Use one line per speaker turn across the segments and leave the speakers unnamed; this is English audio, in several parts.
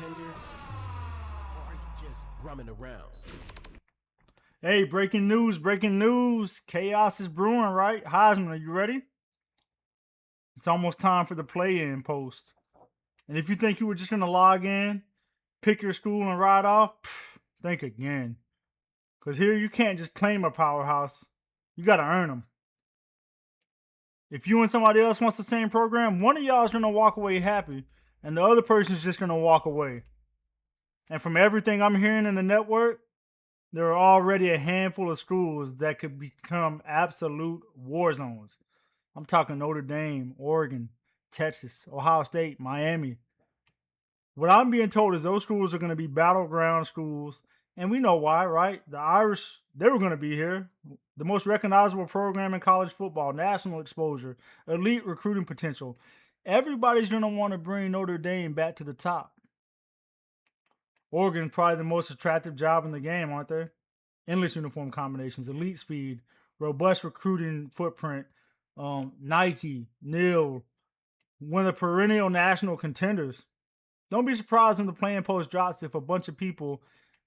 contender, or are you just brumming around?
Hey, breaking news, breaking news. Chaos is brewing, right? Heisman, are you ready? It's almost time for the play-in post. And if you think you were just going to log in, pick your school and ride off, think again. Because here you can't just claim a powerhouse. You got to earn them. If you and somebody else wants the same program, one of y'all is going to walk away happy, and the other person's just going to walk away. And from everything I'm hearing in the network, there are already a handful of schools that could become absolute war zones. I'm talking Notre Dame, Oregon, Texas, Ohio State, Miami. What I'm being told is those schools are going to be battleground schools, and we know why, right? The Irish, they were going to be here. The most recognizable program in college football, national exposure, elite recruiting potential. Everybody's going to want to bring Notre Dame back to the top. Oregon, probably the most attractive job in the game, aren't they? Endless uniform combinations, elite speed, robust recruiting footprint, Nike, Neil, one of the perennial national contenders. Don't be surprised when the playing post drops if a bunch of people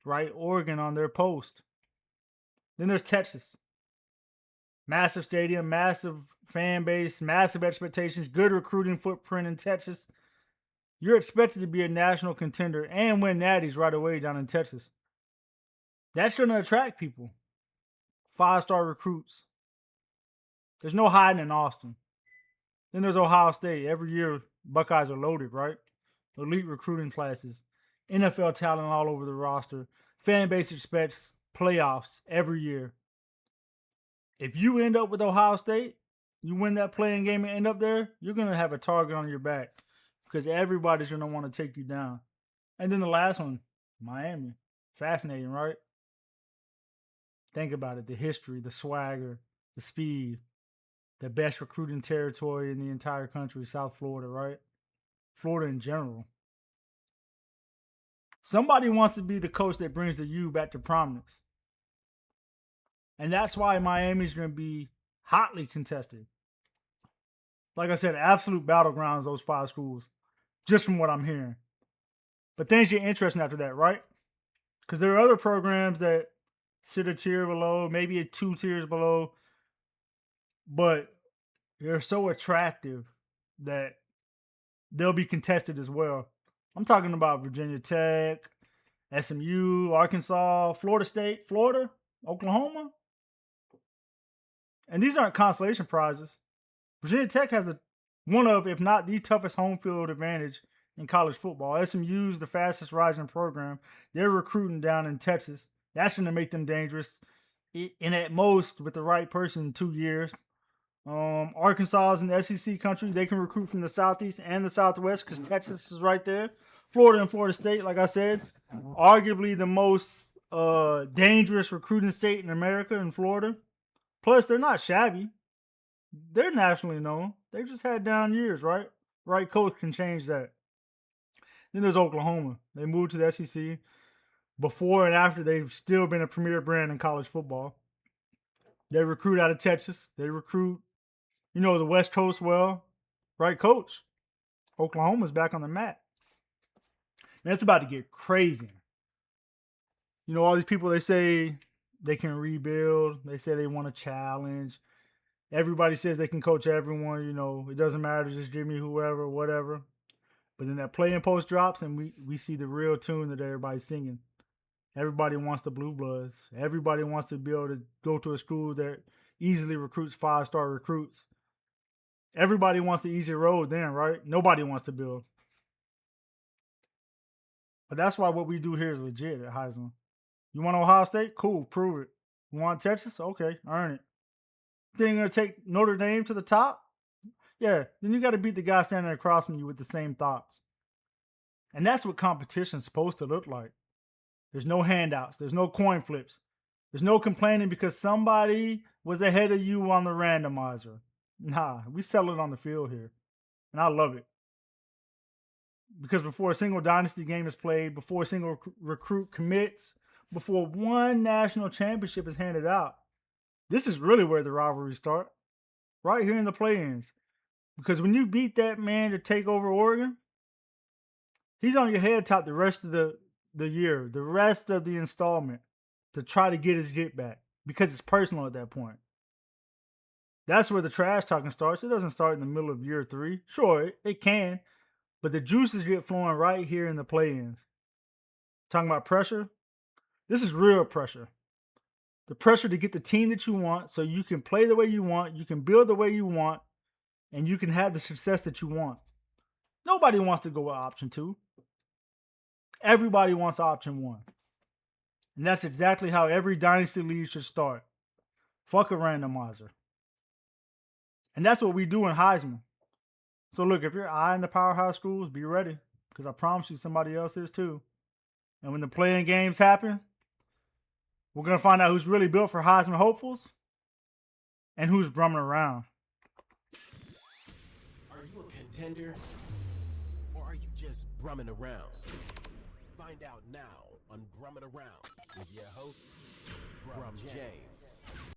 write Oregon on their post. Then there's Texas. Massive stadium, massive fan base, massive expectations, good recruiting footprint in Texas. You're expected to be a national contender and win natties right away down in Texas. That's going to attract people. 5-star recruits. There's no hiding in Austin. Then there's Ohio State. Every year, Buckeyes are loaded, right? Elite recruiting classes, NFL talent all over the roster. Fan base expects playoffs every year. If you end up with Ohio State, you win that playing game and end up there, you're going to have a target on your back because everybody's going to want to take you down. And then the last one, Miami. Fascinating, right? Think about it, the history, the swagger, the speed, the best recruiting territory in the entire country, South Florida, right? Florida in general. Somebody wants to be the coach that brings the U back to prominence. And that's why Miami's going to be hotly contested. Like I said, absolute battlegrounds, those 5 schools, just from what I'm hearing. But things get interesting after that, right? Because there are other programs that sit a tier below, maybe 2 tiers below, but they're so attractive that they'll be contested as well. I'm talking about Virginia Tech, SMU, Arkansas, Florida State, Florida, Oklahoma. And these aren't consolation prizes. Virginia Tech has one of, if not the toughest home field advantage in college football. SMU's the fastest rising program. They're recruiting down in Texas. That's going to make them dangerous. And at most, with the right person, 2 years. Arkansas is in the SEC country. They can recruit from the Southeast and the Southwest because Texas is right there. Florida and Florida State, like I said, arguably the most dangerous recruiting state in America in Florida. Plus, they're not shabby. They're nationally known. They just had down years, right? Right coach can change that. Then there's Oklahoma. They moved to the SEC. Before and after, they've still been a premier brand in college football. They recruit out of Texas. They recruit, the West Coast well. Right coach. Oklahoma's back on the map. Man, it's about to get crazy. All these people, they say they can rebuild. They say they want to challenge. Everybody says they can coach everyone. It doesn't matter. Just give me whoever, whatever. But then that playing post drops and we see the real tune that everybody's singing. Everybody wants the blue bloods. Everybody wants to be able to go to a school that easily recruits 5-star recruits. Everybody wants the easy road then, right? Nobody wants to build. But that's why what we do here is legit at Heisman. You want Ohio State? Cool, prove it. You want Texas? Okay, earn it. Then you're going to take Notre Dame to the top? Yeah, then you got to beat the guy standing across from you with the same thoughts. And that's what competition's supposed to look like. There's no handouts. There's no coin flips. There's no complaining because somebody was ahead of you on the randomizer. Nah, we sell it on the field here. And I love it. Because before a single dynasty game is played, before a single recruit commits, before one national championship is handed out, this is really where the rivalries start. Right here in the play-ins. Because when you beat that man to take over Oregon, He's on your head top the rest of the year, the rest of the installment to try to get his get back because it's personal at that point. That's where the trash talking starts. It doesn't start in the middle of year 3. Sure, it can, but the juices get flowing right here in the play-ins. Talking about pressure, this is real pressure. The pressure to get the team that you want so you can play the way you want, you can build the way you want, and you can have the success that you want. Nobody wants to go with option 2. Everybody wants option 1. And that's exactly how every dynasty league should start. Fuck a randomizer. And that's what we do in Heisman. So look, if you're eyeing the powerhouse schools, be ready. Because I promise you somebody else is too. And when the playing games happen, we're going to find out who's really built for Heisman hopefuls and who's brumming around.
Are you a contender? Or are you just brumming around? Find out now on Brummin Around with your host, Brum James.